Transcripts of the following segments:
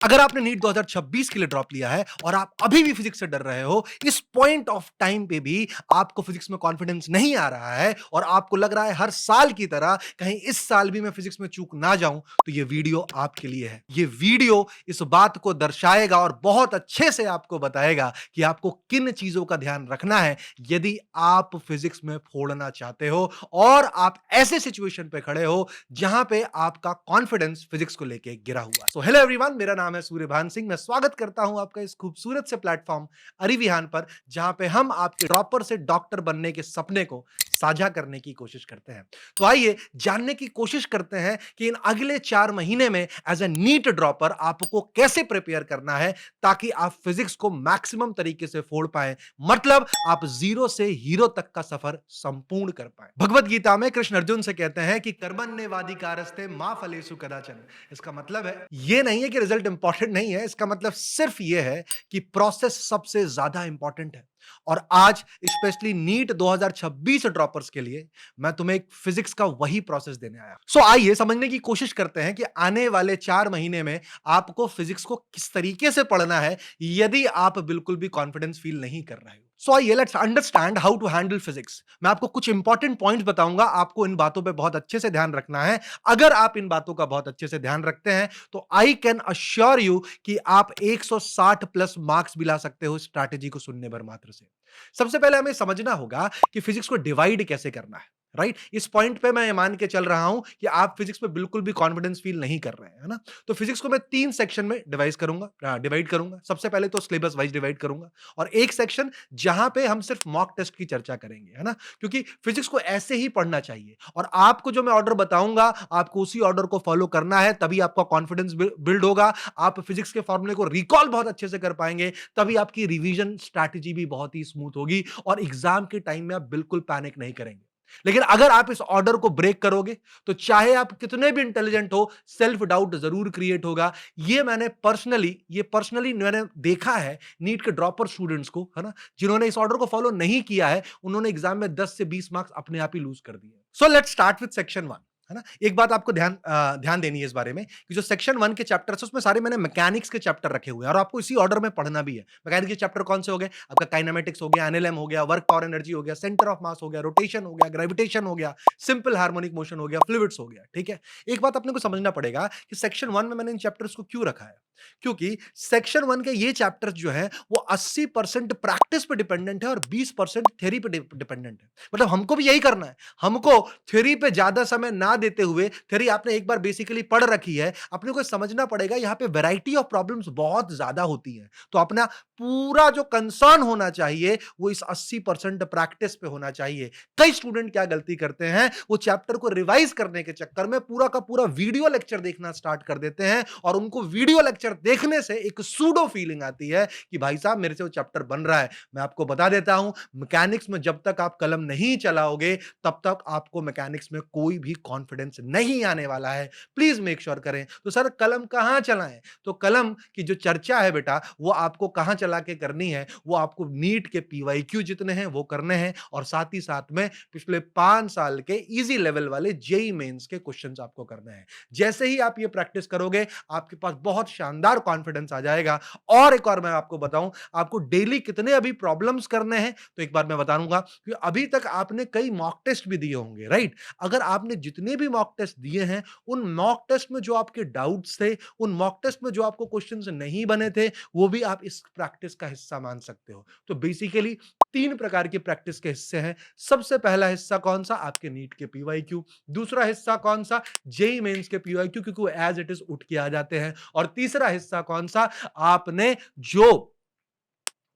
अगर आपने नीट 2026 के लिए ड्रॉप लिया है और आप अभी भी फिजिक्स से डर रहे हो, इस पॉइंट ऑफ टाइम पे भी आपको फिजिक्स में कॉन्फिडेंस नहीं आ रहा है और आपको लग रहा है हर साल की तरह कहीं इस साल भी मैं फिजिक्स में चूक ना जाऊं, तो ये वीडियो आपके लिए है। ये वीडियो इस बात को दर्शाएगा और बहुत अच्छे से आपको बताएगा कि आपको किन चीजों का ध्यान रखना है यदि आप फिजिक्स में फोड़ना चाहते हो और आप ऐसे सिचुएशन पे खड़े हो जहां पे आपका कॉन्फिडेंस फिजिक्स को लेके गिरा हुआ है। सो हेलो एवरीवन, मेरा नाम है सूर्यभान सिंह। मैं स्वागत करता हूं आपका इस खूबसूरत से प्लेटफॉर्म अरिविहान पर, जहां पे हम आपके ड्रॉपर से डॉक्टर बनने के सपने को साझा करने की कोशिश करते हैं। तो आइए जानने की कोशिश करते हैं कि इन अगले 4 महीने में एज ए नीट ड्रॉपर आपको कैसे प्रिपेयर करना है ताकि आप फिजिक्स को मैक्सिमम तरीके से फोड़ पाए, मतलब आप जीरो से हीरो तक का सफर संपूर्ण कर पाए। भगवत गीता में कृष्ण अर्जुन से कहते हैं कि कर्मण्येवाधिकारस्ते मा फलेषु कदाचन। इसका मतलब है ये नहीं है कि रिजल्ट इंपॉर्टेंट नहीं है, इसका मतलब सिर्फ ये है कि प्रोसेस सबसे ज्यादा इंपॉर्टेंट है। और आज स्पेशली नीट 2026 ड्रॉपर्स के लिए मैं तुम्हें एक फिजिक्स का वही प्रोसेस देने आया। सो आइए समझने की कोशिश करते हैं कि आने वाले 4 महीने में आपको फिजिक्स को किस तरीके से पढ़ना है यदि आप बिल्कुल भी कॉन्फिडेंस फील नहीं कर रहे हो। सो आइए let's understand how to handle physics. मैं आपको कुछ इंपॉर्टेंट पॉइंट्स बताऊंगा, आपको इन बातों पे बहुत अच्छे से ध्यान रखना है। अगर आप इन बातों का बहुत अच्छे से ध्यान रखते हैं तो आई कैन अश्योर यू कि आप 160 प्लस मार्क्स भी ला सकते हो स्ट्रैटेजी को सुनने भर मात्र से। सबसे पहले हमें समझना होगा कि फिजिक्स को डिवाइड कैसे करना है। राइट, इस पॉइंट पे मैं ये मान के चल रहा हूं कि आप फिजिक्स में बिल्कुल भी कॉन्फिडेंस फील नहीं कर रहे हैं, है ना। तो फिजिक्स को मैं 3 सेक्शन में डिवाइड करूंगा। सबसे पहले तो सिलेबस वाइज डिवाइड करूंगा और एक सेक्शन जहां पे हम सिर्फ मॉक टेस्ट की चर्चा करेंगे, है ना। क्योंकि फिजिक्स को ऐसे ही पढ़ना चाहिए और आपको जो मैं ऑर्डर बताऊंगा आपको उसी ऑर्डर को फॉलो करना है, तभी आपका कॉन्फिडेंस बिल्ड होगा। आप फिजिक्स के फॉर्मूले को रिकॉल बहुत अच्छे से कर पाएंगे, तभी आपकी रिवीजन स्ट्रैटेजी भी बहुत ही स्मूथ होगी और एग्जाम के टाइम में आप बिल्कुल पैनिक नहीं करेंगे। लेकिन अगर आप इस ऑर्डर को ब्रेक करोगे तो चाहे आप कितने भी इंटेलिजेंट हो, सेल्फ डाउट जरूर क्रिएट होगा। ये पर्सनली मैंने देखा है नीट के ड्रॉपर स्टूडेंट्स को, है ना, जिन्होंने इस ऑर्डर को फॉलो नहीं किया है, उन्होंने एग्जाम में 10 से 20 मार्क्स अपने आप ही लूज कर दिए। So let's start with section 1, है ना। एक बात आपको ध्यान देनी है इस बारे में कि जो सेक्शन 1 के चैप्टर्स उसमें सारे मैंने मैकेनिक्स के चैप्टर रखे हुए हैं और आपको इसी ऑर्डर में पढ़ना भी है। मैकेनिक्स के चैप्टर कौन से हो गए? आपका काइनेमेटिक्स हो गया, एनएलएम हो गया, वर्क पावर एनर्जी हो गया, सेंटर ऑफ मास हो गया, रोटेशन हो गया, ग्रेविटेशन हो गया, सिंपल हार्मोनिक मोशन हो गया, फ्लूइड्स हो गया। ठीक है, एक बात अपने को समझना पड़ेगा कि सेक्शन 1 में मैंने इन चैप्टर्स को क्यों रखा है। क्योंकि सेक्शन 1 के ये चैप्टर्स जो है वो 80% प्रैक्टिस पे डिपेंडेंट है और 20% थ्योरी पे डिपेंडेंट है। मतलब हमको भी यही करना है। हमको थ्योरी पे ज्यादा समय ना देते हुए, थ्योरी आपने एक बार बेसिकली पढ़ रखी है, अपने को समझना पड़ेगा यहाँ पे वैरायटी ऑफ प्रॉब्लम्स बहुत ज्यादा होती है। तो अपना पूरा जो कंसर्न होना चाहिए वो इस 80% प्रैक्टिस पे होना चाहिए। कई स्टूडेंट क्या गलती करते हैं, वो चैप्टर को रिवाइज करने के चक्कर में पूरा का पूरा वीडियो लेक्चर देखना स्टार्ट कर देते हैं और उनको वीडियो लेक्चर देखने से एक सूडो फीलिंग आती है कि भाई साहब मेरे से वो चैप्टर बन रहा है। मैं आपको बता देता हूं, मैकेनिक्स में जब तक आप कलम नहीं चलाओगे तब तक आपको मैकेनिक्स में कोई भी कॉन्फिडेंस नहीं आने वाला है। प्लीज मेक श्योर करें। तो सर कलम कहां चलाएं? तो कलम की जो चर्चा है बेटा वो आपको कहां चला के करनी है, वो आपको नीट के पीवाईक्यू जितने हैं वो करने हैं और साथ ही साथ में पिछले 5 साल के इजी लेवल वाले जेई मेंस के क्वेश्चंस आपको करने हैं। जैसे ही आप ये प्रैक्टिस करोगे आपके पास बहुत शानदार कॉन्फिडेंस आ जाएगा। और एक और मैं आपको बताऊं, आपको डेली कितने अभी प्रॉब्लम्स करने हैं तो एक बार मैं बता दूंगा कि अभी तक आपने कई मॉक टेस्ट भी दिए होंगे, राइट। अगर आपने जितने भी मॉक टेस्ट दिए हैं उन मॉक टेस्ट में जो आपके डाउट्स थे, उन मॉक टेस्ट में जो आपको क्वेश्चंस नहीं बने थे, वो भी आप इस प्रैक्टिस का हिस्सा मान सकते हो। तो बेसिकली 3 प्रकार की प्रैक्टिस के हिस्से हैं। सबसे पहला हिस्सा कौन सा? आपके नीट के पीवाईक्यू। दूसरा हिस्सा कौन सा? जेई मेंस के पीवाईक्यू, क्योंकि वो एज इट इज उठ के आ जाते हैं। और तीसरा हिस्सा कौन सा? आपने जो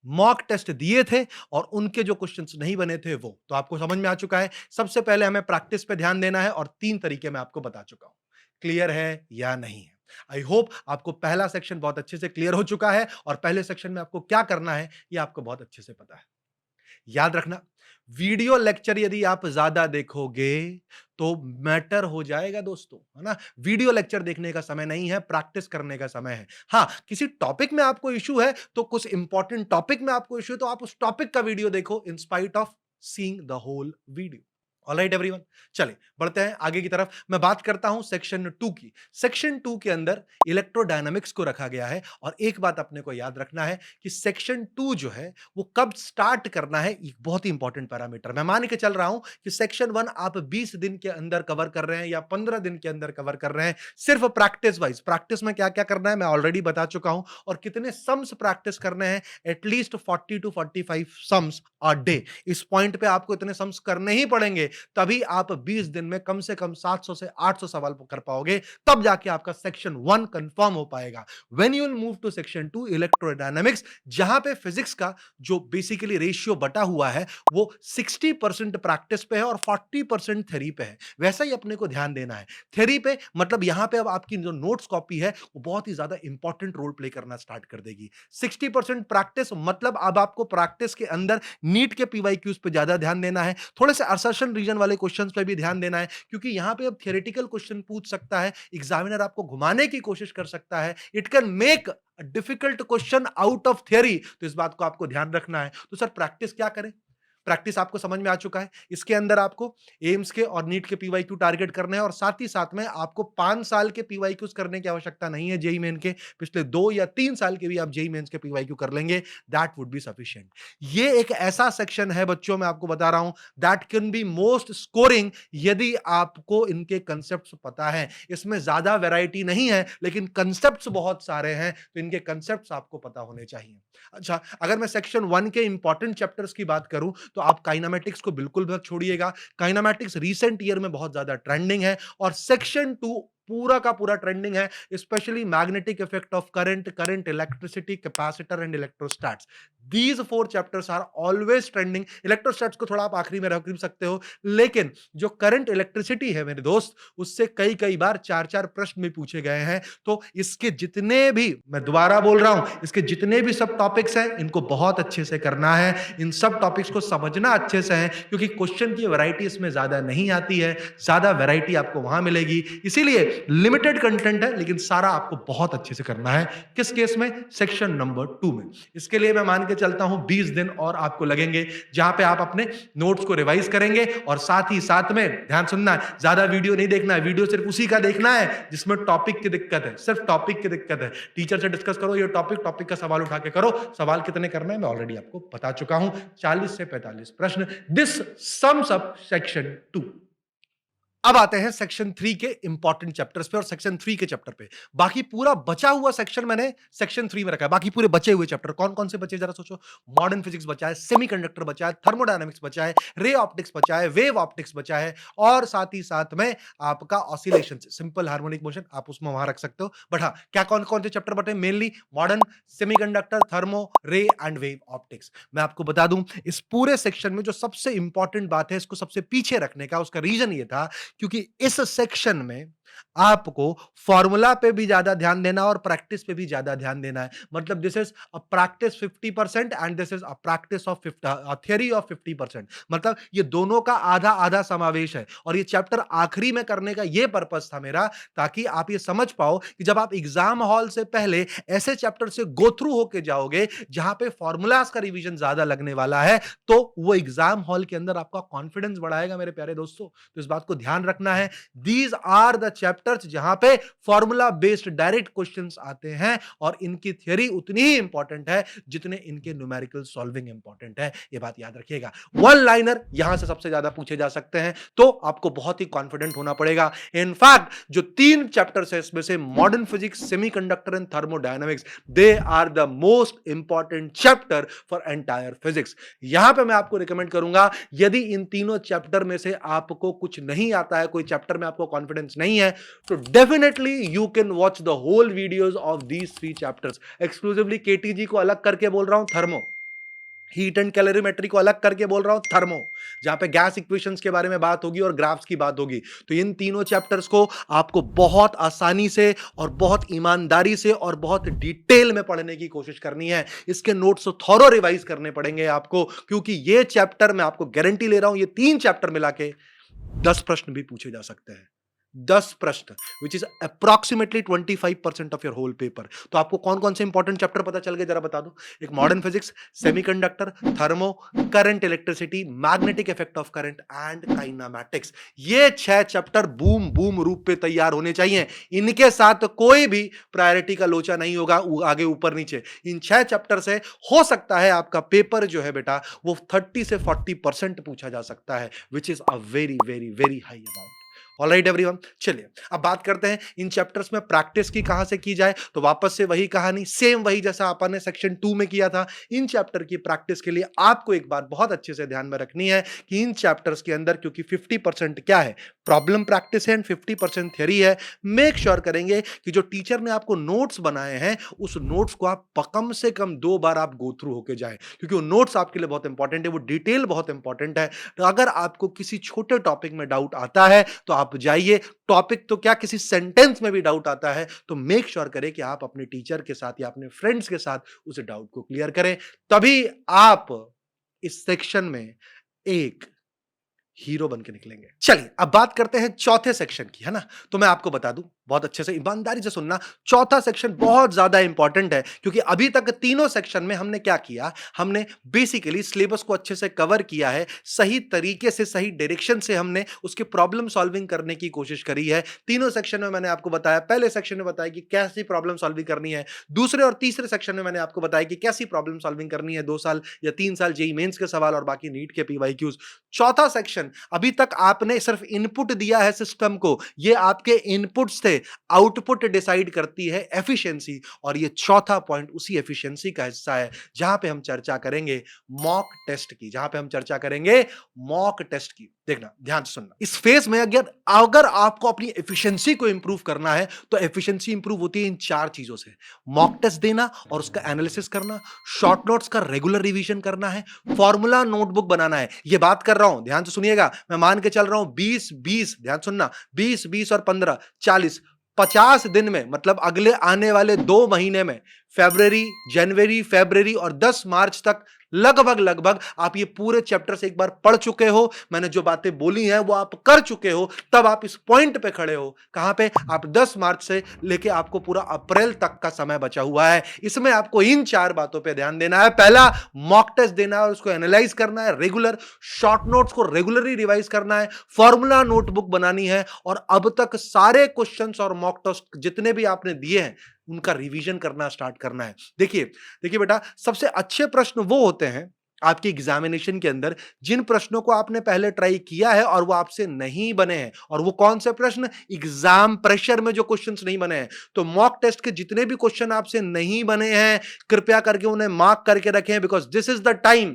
मॉक टेस्ट दिए थे और उनके जो क्वेश्चंस नहीं बने थे वो। तो आपको समझ में आ चुका है, सबसे पहले हमें प्रैक्टिस पे ध्यान देना है और 3 तरीके मैं आपको बता चुका हूं। क्लियर है या नहीं है? आई होप आपको पहला सेक्शन बहुत अच्छे से क्लियर हो चुका है और पहले सेक्शन में आपको क्या करना है ये आपको बहुत अच्छे से पता है। याद रखना, वीडियो लेक्चर यदि आप ज्यादा देखोगे तो मैटर हो जाएगा दोस्तों, है ना। वीडियो लेक्चर देखने का समय नहीं है, प्रैक्टिस करने का समय है। हाँ, किसी टॉपिक में आपको इशू है तो कुछ इंपॉर्टेंट टॉपिक में आपको इशू है तो आप उस टॉपिक का वीडियो देखो in spite of seeing the whole video. Alright everyone, चलिए बढ़ते हैं आगे की तरफ। मैं बात करता हूं सेक्शन 2 की। सेक्शन 2 के अंदर इलेक्ट्रोडायनामिक्स को रखा गया है और एक बात अपने को याद रखना है कि सेक्शन 2 जो है वो कब स्टार्ट करना है, एक बहुत ही इंपॉर्टेंट पैरामीटर। मैं मान के चल रहा हूं कि सेक्शन 1 आप 20 दिन के अंदर कवर कर रहे हैं या 15 दिन के अंदर कवर कर रहे हैं, सिर्फ प्रैक्टिस वाइज। प्रैक्टिस में क्या क्या करना है मैं ऑलरेडी बता चुका हूं, और कितने सम्स प्रैक्टिस करने हैं, at least 40 to 45 sums a day. इस पॉइंट पे आपको इतने सम्स करने ही पड़ेंगे, तभी आप 20 दिन में कम से कम 700 से 800 सवाल कर पाओगे, तब जाके आपका सेक्शन 1 कंफर्म हो पाएगा। When you will move to section 2 electrodynamics, जहां पे फिजिक्स का जो बेसिकली रेशियो बटा हुआ है वो 60% प्रैक्टिस पे है और 40% थ्योरी पे है। वैसा ही अपने को ध्यान देना है। थ्योरी पे मतलब यहां पे अब आपकी जो नोट्स कॉपी है वो बहुत ही ज्यादा इंपॉर्टेंट रोल प्ले करना स्टार्ट कर देगी। 60% प्रैक्टिस मतलब अब आपको प्रैक्टिस के अंदर नीट के पीवाईक्यूज पे ज्यादा ध्यान देना है, थोड़े से असर्शन रीजन वाले क्वेश्चंस पे भी ध्यान देना है, क्योंकि यहां पे अब थियोरेटिकल क्वेश्चन पूछ सकता है, एग्जामिनर आपको घुमाने की कोशिश कर सकता है। It can make difficult question out of theory, तो इस बात को आपको ध्यान रखना है। तो सर प्रैक्टिस क्या करें? प्रैक्टिस आपको समझ में आ चुका है। इसके अंदर आपको एम्स के और नीट के पीवाईक्यू टारगेट करने हैं, और साथ ही साथ में आपको 5 साल के पीवाईक्यूज करने की आवश्यकता नहीं है। जेईई मेन के पिछले 2 या 3 साल के भी आप जेईई मेंस के पीवाईक्यू कर लेंगे, दैट वुड बी सफिशिएंट। ये एक ऐसा सेक्शन है बच्चों, मैं आपको बता रहा हूं, that can be most scoring यदि आपको इनके कंसेप्ट्स पता है। इसमें ज्यादा वैरायटी नहीं है, लेकिन कंसेप्ट्स बहुत सारे हैं, तो इनके कंसेप्ट्स आपको पता होने चाहिए। अच्छा, अगर मैं सेक्शन 1 के इंपॉर्टेंट चैप्टर्स की बात करूं, तो आप काइनेमैटिक्स को बिल्कुल मत छोड़िएगा। काइनेमैटिक्स रीसेंट ईयर में बहुत ज्यादा ट्रेंडिंग है, और सेक्शन 2 पूरा का पूरा ट्रेंडिंग है, specially magnetic effect of current, current electricity, capacitor and electrostatics. These 4 chapters are always trending. Electrostatics को थोड़ा आप आखिरी में रख भी सकते हो, लेकिन जो करंट इलेक्ट्रिसिटी है मेरे दोस्त, उससे कई कई बार 4-4 प्रश्न भी पूछे गए हैं। तो इसके जितने भी, मैं दोबारा बोल रहा हूं, इसके जितने भी सब टॉपिक्स हैं इनको बहुत अच्छे से करना है। इन सब टॉपिक्स को समझना अच्छे से है, क्योंकि क्वेश्चन की वैरायटी इसमें ज्यादा नहीं आती है, ज्यादा वैरायटी आपको वहां मिलेगी। इसीलिए लिमिटेड कंटेंट है, लेकिन सारा आपको बहुत अच्छे से करना है। किस केस में? सेक्शन नंबर 2 में। इसके लिए मैं मान के चलता हूं 20 दिन और आपको लगेंगे, जहां पे आप अपने नोट्स को रिवाइज करेंगे, और साथ ही साथ में ध्यान सुनना है, ज्यादा वीडियो नहीं देखना है। वीडियो सिर्फ उसी का देखना है जिसमें टॉपिक की दिक्कत है, सिर्फ टॉपिक की दिक्कत है। टीचर से डिस्कस करो ये टॉपिक, टॉपिक का सवाल उठा के करो। सवाल कितने करना है मैं ऑलरेडी आपको बता चुका हूं, 40 से 45 प्रश्न। This sums up section 2। अब आते हैं सेक्शन 3 के इंपॉर्टेंट चैप्टर्स पे और सेक्शन 3 के चैप्टर पे। बाकी पूरा बचा हुआ सेक्शन मैंने सेक्शन 3 में रखा है। बाकी पूरे बचे हुए चैप्टर कौन कौन से बचे जरा सोचो। मॉडर्न फिजिक्स बचा है, सेमीकंडक्टर बचा है, थर्मोडायनामिक्स बचा है, रे ऑप्टिक्स बचा है, वेव ऑप्टिक्स बचा है, और साथ ही साथ में आपका ऑसिलेशन, सिंपल हार्मोनिक मोशन आप उसमें वहां रख सकते हो। बट हाँ, क्या कौन कौन से चैप्टर बटे? मेनली मॉडर्न, सेमीकंडक्टर, थर्मो, रे एंड वेव ऑप्टिक्स। मैं आपको बता दूं, इस पूरे सेक्शन में जो सबसे इंपॉर्टेंट बात है इसको सबसे पीछे रखने का, उसका रीजन ये था क्योंकि इस सेक्शन में आपको फॉर्मूला पे भी ज्यादा ध्यान देना और प्रैक्टिस पे भी ज्यादा ध्यान देना है। मतलब this is a practice 50% and this is a practice of theory of 50%। मतलब ये दोनों का आधा आधा समावेश है, और ये चैप्टर आखिरी में करने का ये पर्पस था मेरा, ताकि आप ये समझ पाओ कि जब आप एग्जाम हॉल से पहले ऐसे चैप्टर से गो थ्रू होके जाओगे जहां पे फॉर्मूलाज का रिवीजन ज्यादा लगने वाला है, तो वो एग्जाम हॉल के अंदर आपका कॉन्फिडेंस बढ़ाएगा मेरे प्यारे दोस्तों। तो इस बात को ध्यान रखना है। दीज आर द चैप्टर्स जहां पे फॉर्मूला बेस्ड डायरेक्ट क्वेश्चंस आते हैं, और इनकी थ्योरी उतनी ही इंपॉर्टेंट है जितने इनके न्यूमेरिकल सॉल्विंग इंपॉर्टेंट है। ये बात याद रखिएगा। वन लाइनर यहां से सबसे ज्यादा पूछे जा सकते हैं, तो आपको बहुत ही कॉन्फिडेंट होना पड़ेगा। इनफैक्ट जो 3 चैप्टर्स है इसमें से modern physics, semiconductor and thermodynamics, they are the most important chapter for entire physics. यहां पे मैं आपको रिकमेंड करूंगा, यदि इन तीनों चैप्टर में से आपको कुछ नहीं आता है, कोई चैप्टर में आपको कॉन्फिडेंस नहीं है, तो definitely you can watch the whole videos of these 3 chapters. Exclusively KTG को अलग करके बोल रहा हूं, थर्मो, हीट एंड कैलोरीमेट्री को अलग करके बोल रहा हूं, थर्मो, जहां पे गैस इक्वेशंस के बारे में बात होगी और ग्राफ्स की बात होगी। तो इन तीनों चैप्टर्स को आपको बहुत आसानी से और बहुत ईमानदारी से और बहुत डिटेल में पढ़ने की कोशिश करनी है। इसके नोट्स थॉरो रिवाइज करने पड़ेंगे आपको, क्योंकि ये चैप्टर मैं आपको गारंटी ले रहा हूं, ये 3 चैप्टर मिला के 10 प्रश्न भी पूछे जा सकते हैं। 10 प्रश्न, which is approximately 25% of your whole paper. तो आपको कौन कौन से इंपॉर्टेंट चैप्टर पता चल गए, जरा बता दो। एक modern physics, semiconductor, thermo, current electricity, magnetic effect of current and kinematics. ये 6 चैप्टर बूम बूम रूप पे तैयार होने चाहिए। इनके साथ कोई भी प्रायोरिटी का लोचा नहीं होगा आगे ऊपर नीचे। इन 6 चैप्टर से हो सकता है आपका पेपर जो है बेटा वो 30 से 40% पूछा जा सकता है, which is a very very very high amount. Alright everyone, चलिए अब बात करते हैं इन चैप्टर्स में प्रैक्टिस की कहां से की जाए। तो वापस से वही कहानी, सेम वही जैसा अपन ने सेक्शन 2 में किया था। इन चैप्टर की प्रैक्टिस के लिए आपको एक बात बहुत अच्छे से ध्यान में रखनी है कि इन चैप्टर्स के अंदर क्योंकि 50% क्या है, प्रॉब्लम प्रैक्टिस है एंड 50% थ्योरी है, मेक श्योर करेंगे कि जो टीचर ने आपको नोट्स बनाए हैं उस नोट्स को आप कम से कम 2 बार आप गो थ्रू होके जाएं, क्योंकि वो नोट्स आपके लिए बहुत इंपॉर्टेंट है, वो डिटेल बहुत इंपॉर्टेंट है। तो अगर आपको किसी छोटे टॉपिक में डाउट आता है तो आप जाइए, टॉपिक तो क्या किसी सेंटेंस में भी डाउट आता है तो मेक श्योर करें कि आप अपने टीचर के साथ या अपने फ्रेंड्स के साथ उस डाउट को क्लियर करें, तभी आप इस सेक्शन में एक हीरो बन के निकलेंगे। चलिए अब बात करते हैं चौथे सेक्शन की, है ना। तो मैं आपको बता दूं, बहुत अच्छे से ईमानदारी से सुनना, चौथा सेक्शन बहुत ज्यादा इंपॉर्टेंट है, क्योंकि अभी तक तीनों सेक्शन में हमने क्या किया, हमने बेसिकली सिलेबस को अच्छे से कवर किया है, सही तरीके से सही डायरेक्शन से हमने उसके प्रॉब्लम सॉल्विंग करने की कोशिश करी है। तीनों सेक्शन में मैंने आपको बताया, पहले सेक्शन में बताया कि कैसी प्रॉब्लम सॉल्विंग करनी है, दूसरे और तीसरे सेक्शन में मैंने आपको बताया कि कैसी प्रॉब्लम सॉल्विंग करनी है 2 साल या 3 साल जेईई मेंस के सवाल और बाकी नीट के पीवाईक्यूज। चौथा सेक्शन, अभी तक आपने सिर्फ इनपुट दिया है सिस्टम को, ये आपके इनपुट्स थे, आउटपुट डिसाइड करती है एफिशिएंसी, और ये चौथा पॉइंट उसी एफिशिएंसी का हिस्सा है जहां पे हम चर्चा करेंगे मॉक टेस्ट की, जहां पे हम चर्चा करेंगे मॉक टेस्ट की। देखना, ध्यान से सुनना, इस फेज में अगर अगर आपको अपनी एफिशिएंसी को इंप्रूव करना है तो एफिशिएंसी इंप्रूव होती है इन 4 चीजों से। मॉक टेस्ट देना और उसका एनालिसिस करना, शॉर्ट नोट्स का रेगुलर रिवीजन करना है, फॉर्मूला नोटबुक बनाना है। ये बात कर रहा हूं, ध्यान से सुनिएगा, मैं मान के चल रहा हूं 20-20, ध्यान सुनना, 20-20 और 15 40, 50 दिन में, मतलब अगले आने वाले 2 महीने में, फरवरी, जनवरी, फरवरी और 10 मार्च तक लगभग लगभग आप ये पूरे चैप्टर से एक बार पढ़ चुके हो, मैंने जो बातें बोली हैं वो आप कर चुके हो, तब आप इस पॉइंट पे खड़े हो। कहां पे? आप 10 मार्च से लेके आपको पूरा अप्रैल तक का समय बचा हुआ है। इसमें आपको इन 4 बातों पे ध्यान देना है। पहला, मॉक टेस्ट देना है और उसको एनालाइज करना है रेगुलर, शॉर्ट नोट्स को रेगुलरली रिवाइज करना है, फॉर्मूला नोटबुक बनानी है, और अब तक सारे क्वेश्चंस और मॉक टेस्ट जितने भी आपने दिए हैं उनका रिवीजन करना स्टार्ट करना है। देखिए देखिए बेटा, सबसे अच्छे प्रश्न वो होते हैं आपके एग्जामिनेशन के अंदर जिन प्रश्नों को आपने पहले ट्राई किया है और वो आपसे नहीं बने हैं। और वो कौन से प्रश्न? एग्जाम प्रेशर में जो क्वेश्चंस नहीं बने हैं। तो मॉक टेस्ट के जितने भी क्वेश्चन आपसे नहीं बने हैं, कृपया करके उन्हें मार्क करके रखें, because this is the time,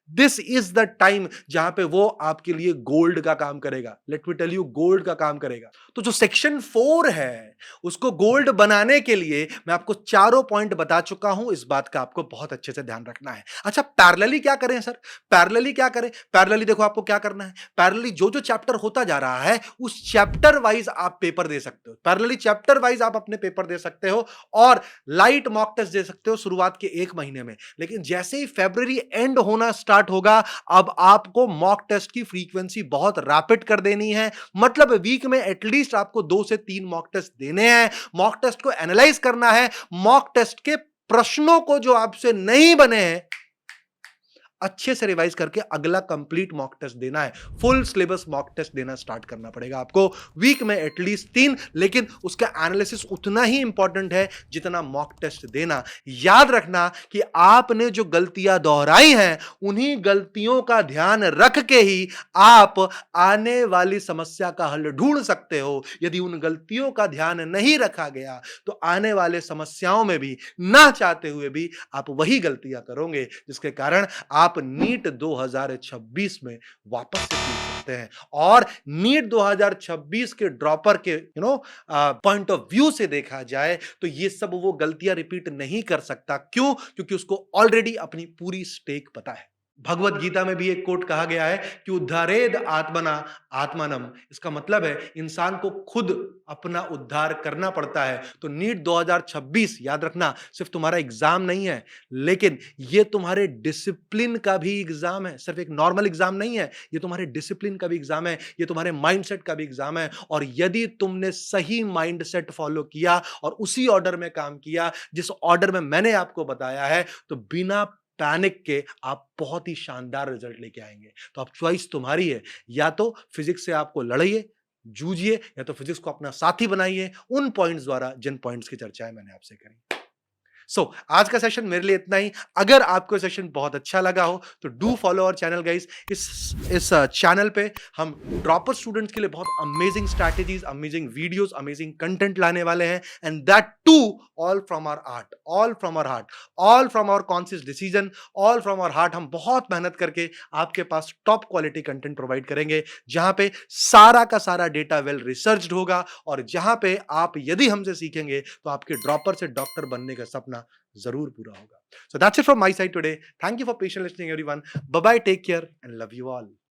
this is the time जहां पे वो आपके लिए गोल्ड का काम करेगा। Let me tell you, gold का काम करेगा। तो जो सेक्शन 4 है उसको गोल्ड बनाने के लिए मैं आपको चारों पॉइंट बता चुका हूं, इस बात का आपको बहुत अच्छे से ध्यान रखना है। अच्छा, पैरेलली क्या करें सर? पैरेलली क्या करें? पैरेलली देखो आपको क्या करना है, पैरेलली जो जो चैप्टर होता जा रहा है उस चैप्टर वाइज आप पेपर दे सकते हो। पैरेलली चैप्टर वाइज आप अपने पेपर दे सकते हो और लाइट मॉक टेस्ट दे सकते हो शुरुआत के 1 महीने में। लेकिन जैसे ही फरवरी एंड होना स्टार्ट होगा, अब आपको मॉक टेस्ट की फ्रीक्वेंसी बहुत रैपिड कर देनी है। मतलब वीक में एटलीस्ट आपको 2 से 3 मॉक टेस्ट देने हैं, मॉक टेस्ट को एनालाइज करना है, मॉक टेस्ट के प्रश्नों को जो आपसे नहीं बने हैं अच्छे से रिवाइज करके अगला कंप्लीट मॉक टेस्ट देना है। फुल सिलेबस मॉक टेस्ट देना स्टार्ट करना पड़ेगा आपको, वीक में एटलीस्ट 3, लेकिन उसका एनालिसिस उतना ही इंपॉर्टेंट है जितना मॉक टेस्ट देना। याद रखना कि आपने जो गलतियां दोहराई हैं उन्हीं गलतियों का ध्यान रख के ही आप आने वाली समस्या का हल ढूंढ सकते हो। यदि उन गलतियों का ध्यान नहीं रखा गया तो आने वाले समस्याओं में भी ना चाहते हुए भी आप वही गलतियां करोगे, जिसके कारण आप नीट 2026 में वापस से पूछ सकते हैं। और नीट 2026 के ड्रॉपर के पॉइंट ऑफ व्यू से देखा जाए तो ये सब वो गलतियां रिपीट नहीं कर सकता। क्यों? क्योंकि उसको ऑलरेडी अपनी पूरी स्टेक पता है। भगवत गीता में भी एक कोट कहा गया है कि उद्धारेद आत्मना आत्मानम। इसका मतलब है इंसान को खुद अपना उद्धार करना पड़ता है। तो नीट 2026 याद रखना सिर्फ तुम्हारा एग्जाम नहीं है, लेकिन ये तुम्हारे डिसिप्लिन का भी एग्जाम है। सिर्फ एक नॉर्मल एग्जाम नहीं है, ये तुम्हारे डिसिप्लिन का भी एग्जाम है, ये तुम्हारे माइंडसेट का भी एग्जाम है। और यदि तुमने सही माइंडसेट फॉलो किया और उसी ऑर्डर में काम किया जिस ऑर्डर में मैंने आपको बताया है, तो बिना पैनिक के आप बहुत ही शानदार रिजल्ट लेके आएंगे। तो अब चॉइस तुम्हारी है, या तो फिजिक्स से आपको लड़िए, जूझिए, या तो फिजिक्स को अपना साथी बनाइए उन पॉइंट्स द्वारा जिन पॉइंट्स की चर्चाएं मैंने आपसे करी। आज का सेशन मेरे लिए इतना ही। अगर आपको सेशन बहुत अच्छा लगा हो तो do follow our channel guys. इस चैनल पे हम ड्रॉपर स्टूडेंट्स के लिए बहुत amazing strategies, amazing videos, amazing content लाने वाले हैं, and that too all from our heart, all from our heart, all from our conscious decision, all from our heart. हम बहुत मेहनत करके आपके पास टॉप क्वालिटी कंटेंट प्रोवाइड करेंगे, जहां पे सारा का सारा डेटा वेल रिसर्च्ड होगा, और जहां पे आप यदि हमसे सीखेंगे तो आपके ड्रॉपर से डॉक्टर बनने का सपना जरूर पूरा होगा। So that's it from my side today. Thank you for patiently listening everyone. Bye bye, take care and love you all.